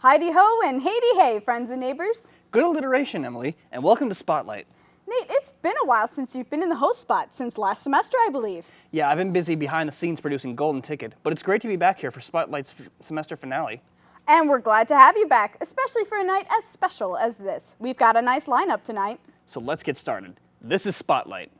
Heidi-ho and Haiti-hey, friends and neighbors. Good alliteration, Emily, and welcome to Spotlight. Nate, it's been a while since you've been in the host spot, since last semester, I believe. Yeah, I've been busy behind the scenes producing Golden Ticket, but it's great to be back here for Spotlight's semester finale. And we're glad to have you back, especially for a night as special as this. We've got a nice lineup tonight. So let's get started. This is Spotlight.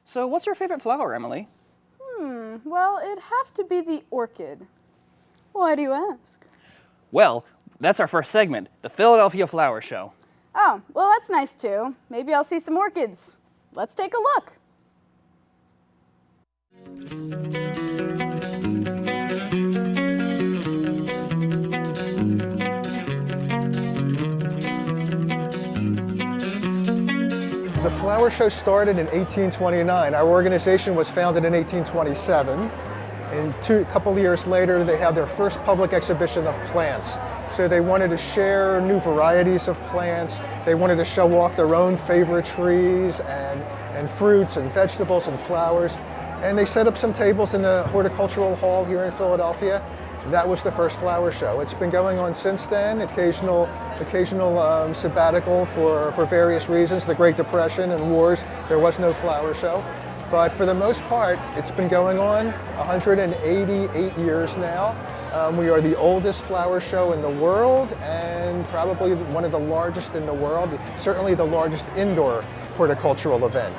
So what's your favorite flower, Emily? Well, it'd have to be the orchid. Why do you ask? Well, that's our first segment, the Philadelphia Flower Show. Oh, well, that's nice too. Maybe I'll see some orchids. Let's take a look. The flower show started in 1829. Our organization was founded in 1827. And a couple of years later, they had their first public exhibition of plants. So they wanted to share new varieties of plants. They wanted to show off their own favorite trees and fruits and vegetables and flowers. And they set up some tables in the Horticultural Hall here in Philadelphia. That was the first flower show. It's been going on since then, occasional sabbatical for various reasons. The Great Depression and wars, there was no flower show. But for the most part, it's been going on 188 years now. We are the oldest flower show in the world and probably one of the largest in the world, certainly the largest indoor horticultural event.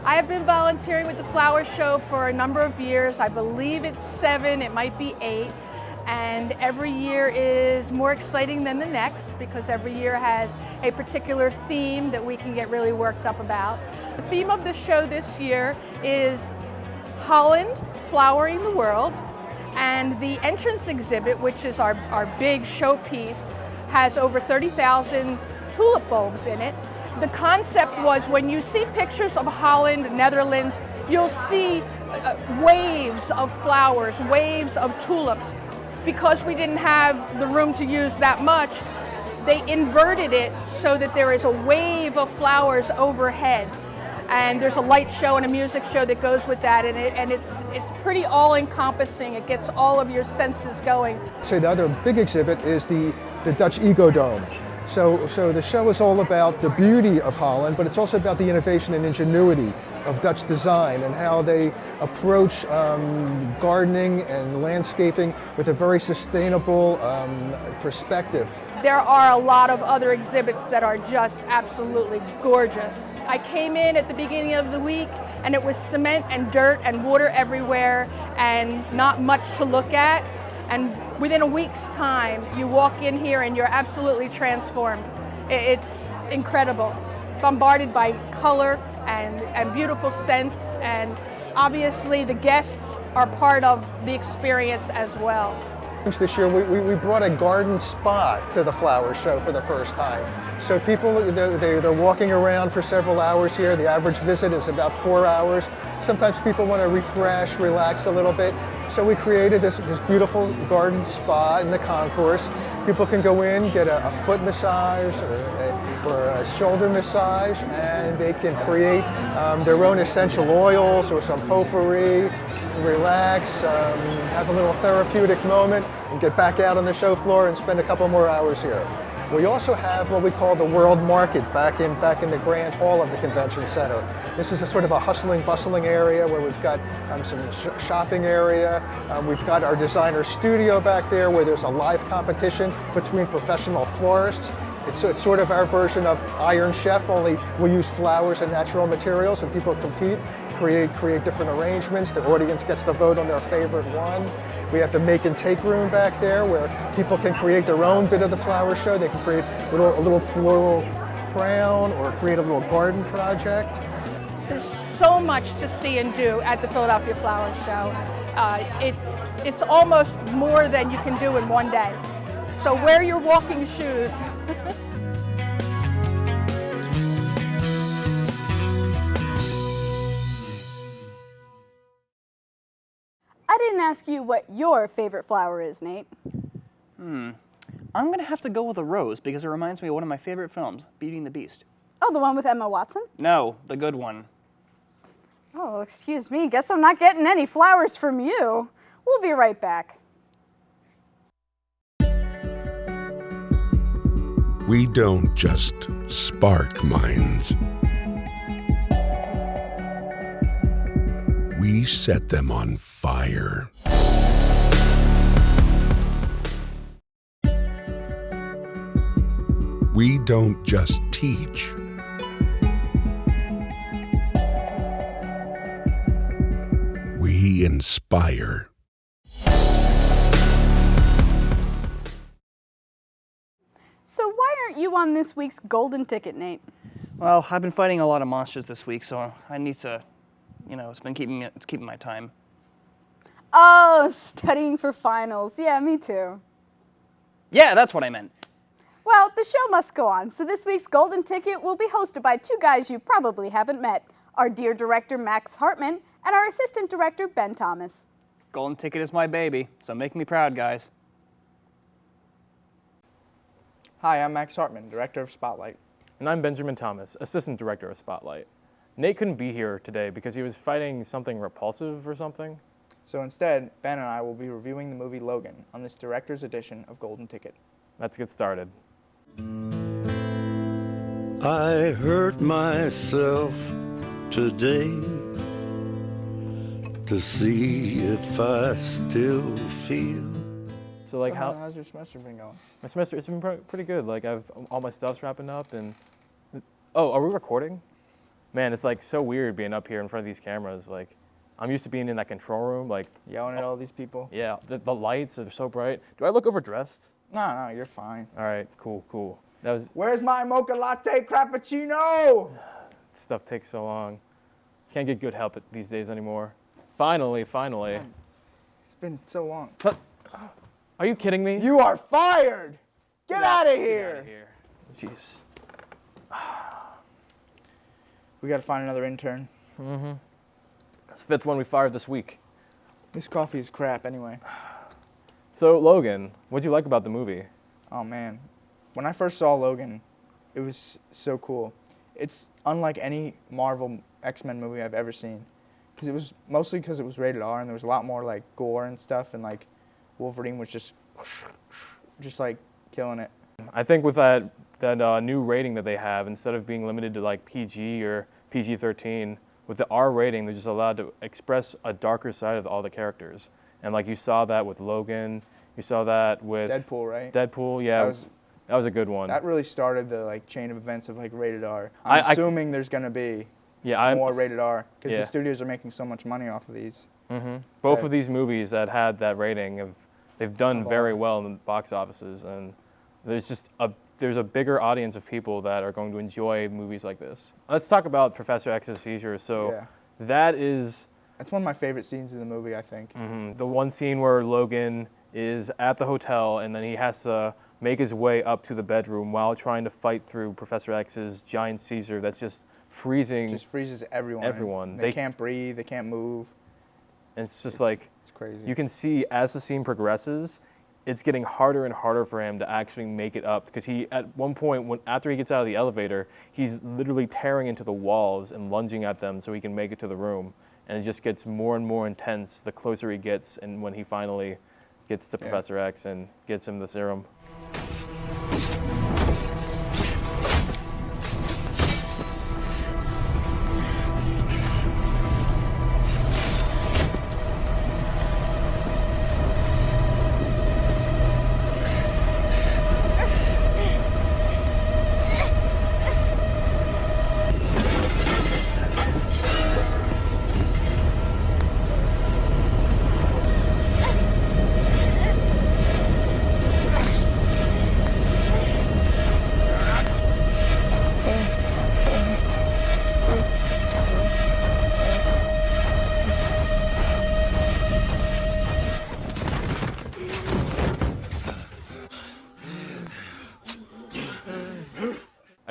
I have been volunteering with the flower show for a number of years. I believe it's 7, it might be 8. And every year is more exciting than the next because every year has a particular theme that we can get really worked up about. The theme of the show this year is Holland Flowering the World, and the entrance exhibit, which is our big showpiece, has over 30,000 tulip bulbs in it. The concept was when you see pictures of Holland, Netherlands, you'll see waves of flowers, waves of tulips. Because we didn't have the room to use that much, they inverted it so that there is a wave of flowers overhead. And there's a light show and a music show that goes with that, and it's pretty all-encompassing. It gets all of your senses going. So the other big exhibit is the Dutch Ego Dome. So the show is all about the beauty of Holland, but it's also about the innovation and ingenuity of Dutch design and how they approach gardening and landscaping with a very sustainable perspective. There are a lot of other exhibits that are just absolutely gorgeous. I came in at the beginning of the week and it was cement and dirt and water everywhere and not much to look at. And within a week's time, you walk in here and you're absolutely transformed. It's incredible. Bombarded by color and beautiful scents, and obviously the guests are part of the experience as well. This year we brought a garden spa to the flower show for the first time. So people, they're walking around for several hours here. The average visit is about 4 hours. Sometimes people want to refresh, relax a little bit. So we created this beautiful garden spa in the concourse. People can go in, get a foot massage or a shoulder massage, and they can create their own essential oils or some potpourri, relax, have a little therapeutic moment, and get back out on the show floor and spend a couple more hours here. We also have what we call the World Market back in the Grand Hall of the Convention Center. This is a sort of a hustling, bustling area where we've got some shopping area. We've got our designer studio back there where there's a live competition between professional florists. It's sort of our version of Iron Chef, only we use flowers and natural materials and people compete. create different arrangements. The audience gets to vote on their favorite one. We have the make and take room back there where people can create their own bit of the flower show. They can create a little floral crown or create a little garden project. There's so much to see and do at the Philadelphia Flower Show. It's almost more than you can do in one day. So wear your walking shoes. I didn't ask you what your favorite flower is, Nate. I'm gonna have to go with a rose because it reminds me of one of my favorite films, Beauty and the Beast. Oh, the one with Emma Watson? No, the good one. Oh, excuse me. Guess I'm not getting any flowers from you. We'll be right back. We don't just spark minds. We set them on fire. We don't just teach. We inspire. So why aren't you on this week's golden ticket, Nate? Well, I've been fighting a lot of monsters this week, so I need to, it's keeping my time. Oh, studying for finals. Yeah, me too. Yeah, that's what I meant. Well, the show must go on, so this week's golden ticket will be hosted by two guys you probably haven't met, our dear director Max Hartman and our assistant director Ben Thomas. Golden ticket is my baby, so make me proud, guys. Hi, I'm Max Hartman, director of Spotlite. And I'm Benjamin Thomas, assistant director of Spotlite. Nate couldn't be here today because he was fighting something repulsive or something. So instead, Ben and I will be reviewing the movie Logan on this director's edition of Golden Ticket. Let's get started. I hurt myself today to see if I still feel. So like How's your semester been going? my semester, it's been pretty good. Like all my stuff's wrapping up and, oh, are we recording? Man, it's like so weird being up here in front of these cameras. Like I'm used to being in that control room, like. Yelling at all these people? Yeah, the lights are so bright. Do I look overdressed? No, you're fine. All right, cool. That was, Where's my mocha latte crappuccino? stuff takes so long. Can't get good help these days anymore. Finally. It's been so long. Are you kidding me? You are fired! Get out of Get here! outta here. Jeez. We gotta find another intern. That's the fifth one we fired this week. This coffee is crap anyway. So Logan, what'd you like about the movie? Oh man. When I first saw Logan, it was so cool. It's unlike any Marvel X-Men movie I've ever seen. Because it was rated R and there was a lot more like gore and stuff, and like Wolverine was just like killing it. I think with that new rating that they have, instead of being limited to like PG or PG-13, with the R rating, they're just allowed to express a darker side of all the characters. And like you saw that with Logan, you saw that with Deadpool, right? Deadpool, yeah, that was a good one. That really started the like chain of events of like rated R. I'm assuming there's gonna be more rated R because the studios are making so much money off of these. Both of these movies that had that rating they've done very well in the box offices, and there's a bigger audience of people that are going to enjoy movies like this. Let's talk about Professor X's seizure. So that's one of my favorite scenes in the movie, I think. The one scene where Logan is at the hotel and then he has to make his way up to the bedroom while trying to fight through Professor X's giant seizure that's just freezing. Just freezes everyone. They can't breathe, they can't move. And it's just like, it's crazy. You can see as the scene progresses, it's getting harder and harder for him to actually make it up, because he, at one point, after he gets out of the elevator, he's literally tearing into the walls and lunging at them so he can make it to the room. And it just gets more and more intense the closer he gets, and when he finally gets to Professor X and gets him the serum.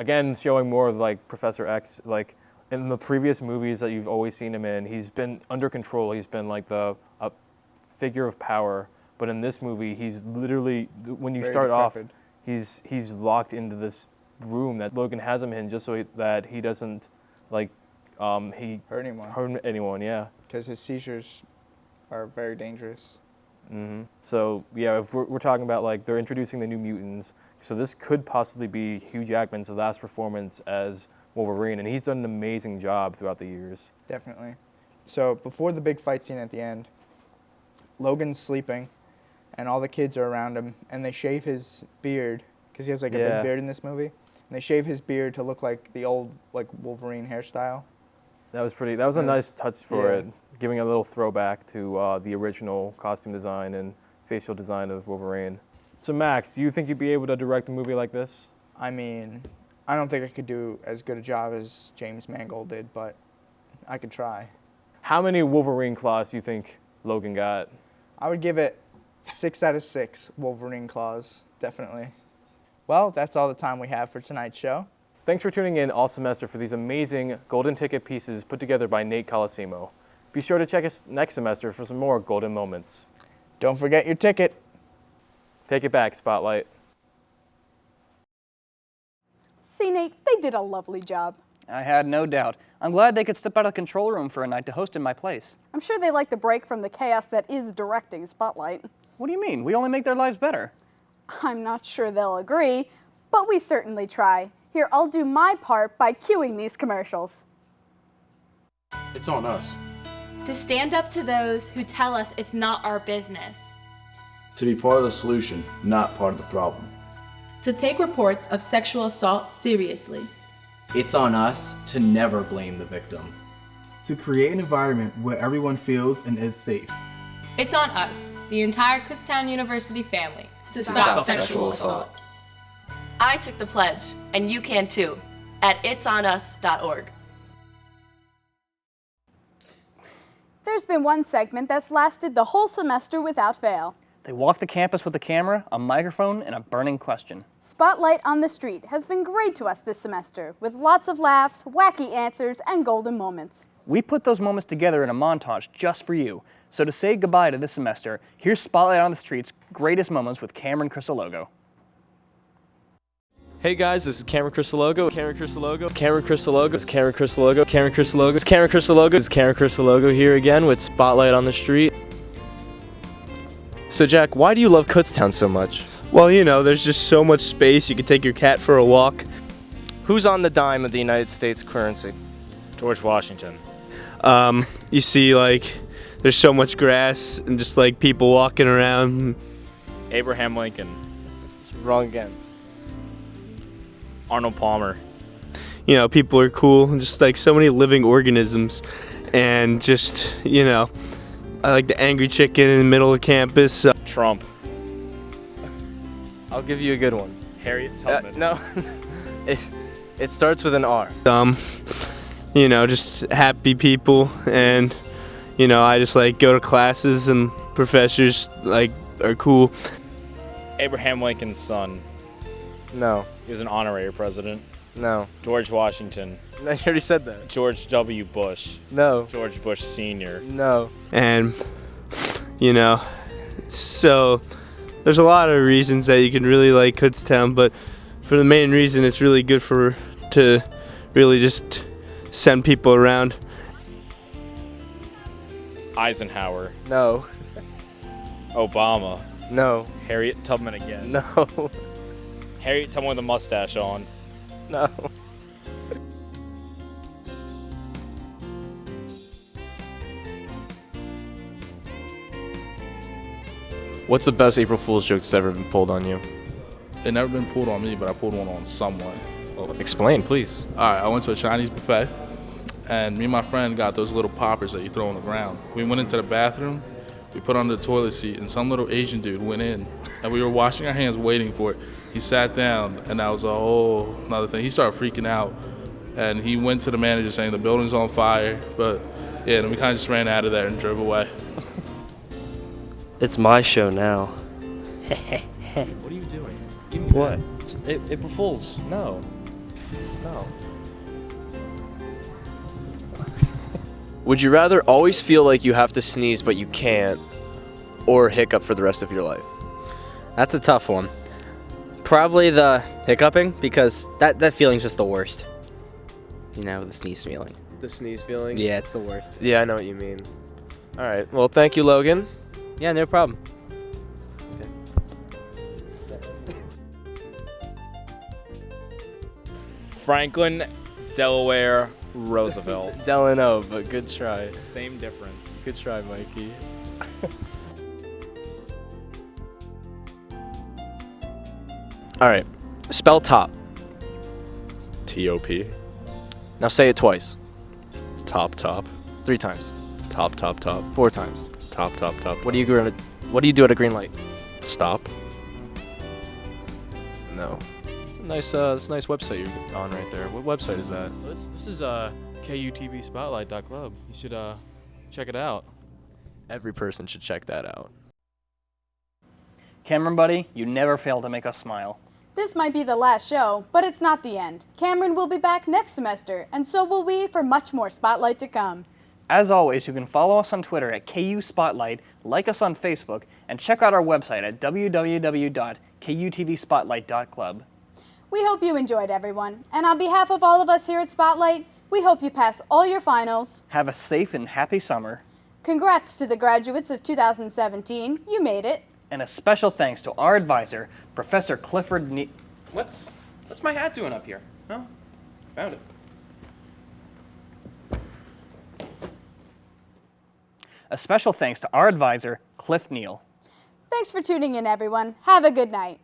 again, showing more of like Professor X, like in the previous movies that you've always seen him in, he's been under control. He's been like a figure of power. But in this movie, he's literally, when you Very start decrepit. off, he's locked into this room that Logan has him in just so that he doesn't like Hurt anyone. hurt anyone. Yeah. Because his seizures are very dangerous. So yeah, if we're talking about like they're introducing the New Mutants, so this could possibly be Hugh Jackman's last performance as Wolverine, and he's done an amazing job throughout the years. Definitely. So before the big fight scene at the end, Logan's sleeping, and all the kids are around him, and they shave his beard because he has like a Yeah. big beard in this movie, and they shave his beard to look like the old like Wolverine hairstyle. That was pretty. That was a nice touch for Yeah. it, giving a little throwback to the original costume design and facial design of Wolverine. So Max, do you think you'd be able to direct a movie like this? I mean, I don't think I could do as good a job as James Mangold did, but I could try. How many Wolverine claws do you think Logan got? I would give it 6 out of 6 Wolverine claws, definitely. Well, that's all the time we have for tonight's show. Thanks for tuning in all semester for these amazing golden ticket pieces put together by Nate Colosimo. Be sure to check us next semester for some more golden moments. Don't forget your ticket. Take it back, Spotlight. See, Nate, they did a lovely job. I had no doubt. I'm glad they could step out of the control room for a night to host in my place. I'm sure they like the break from the chaos that is directing Spotlight. What do you mean? We only make their lives better. I'm not sure they'll agree, but we certainly try. Here, I'll do my part by cueing these commercials. It's on us. To stand up to those who tell us it's not our business. To be part of the solution, not part of the problem. To take reports of sexual assault seriously. It's on us to never blame the victim. To create an environment where everyone feels and is safe. It's on us, the entire Kutztown University family, to stop sexual assault. I took the pledge, and you can too, at itsonus.org. There's been one segment that's lasted the whole semester without fail. They walk the campus with a camera, a microphone, and a burning question. Spotlight on the Street has been great to us this semester, with lots of laughs, wacky answers, and golden moments. We put those moments together in a montage just for you. So to say goodbye to this semester, here's Spotlight on the Street's greatest moments with Cameron Crisologo. Hey guys, this is Cameron Crisologo. Cameron Crisologo. Cameron Crisologo. It's Cameron Crisologo. Cameron Crisologo. It's Cameron Crisologo. It's Cameron Crisologo here again with Spotlight on the Street. So Jack, why do you love Kutztown so much? Well, you know, there's just so much space. You can take your cat for a walk. Who's on the dime of the United States currency? George Washington. You see, like, there's so much grass and just like people walking around. Abraham Lincoln. Wrong again. Arnold Palmer. You know, people are cool and just like so many living organisms. And just, you know, I like the angry chicken in the middle of campus. Trump. I'll give you a good one. Harriet Tubman. No. It starts with an R. You know, just happy people, and you know, I just like go to classes and professors like are cool. Abraham Lincoln's son. No. He was an honorary president. No. George Washington. No, you already said that. George W. Bush. No. George Bush Sr. No. And you know, so there's a lot of reasons that you can really like Kutztown, but for the main reason, it's really good to really just send people around. Eisenhower. No. Obama. No. Harriet Tubman again. No. Harriet Tubman with a mustache on. No. What's the best April Fool's joke that's ever been pulled on you? It never been pulled on me, but I pulled one on someone. Explain, please. All right, I went to a Chinese buffet, and me and my friend got those little poppers that you throw on the ground. We went into the bathroom, we put on the toilet seat, and some little Asian dude went in, and we were washing our hands waiting for it. He sat down, and that was a whole another thing. He started freaking out, and he went to the manager saying the building's on fire, but yeah, and we kind of just ran out of there and drove away. It's my show now. What are you doing? Give me What? that. April Fools. No. No. Would you rather always feel like you have to sneeze but you can't, or hiccup for the rest of your life? That's a tough one. Probably the hiccuping, because that feeling's just the worst. You know, the sneeze feeling. The sneeze feeling? Yeah, it's the worst. Yeah, I know what you mean. All right. Well, thank you, Logan. Yeah, no problem. Franklin, Delaware, Roosevelt. Delano, but good try. Same difference. Good try, Mikey. All right. Spell top. T-O-P. Now say it twice. Top, top. 3 times. Top, top, top. 4 times. Top, top, top. What do you do at a green light? Stop. No. It's a nice website you're on right there. What website is that? This is KUTVSpotlight.club. You should check it out. Every person should check that out. Cameron, buddy, you never fail to make us smile. This might be the last show, but it's not the end. Cameron will be back next semester, and so will we for much more Spotlight to come. As always, you can follow us on Twitter at KU Spotlight, like us on Facebook, and check out our website at www.kutvspotlight.club. We hope you enjoyed, everyone, and on behalf of all of us here at Spotlight, we hope you pass all your finals. Have a safe and happy summer. Congrats to the graduates of 2017. You made it. And a special thanks to our advisor, Professor Clifford What's my hat doing up here? Oh, found it. A special thanks to our advisor, Cliff Neal. Thanks for tuning in, everyone. Have a good night.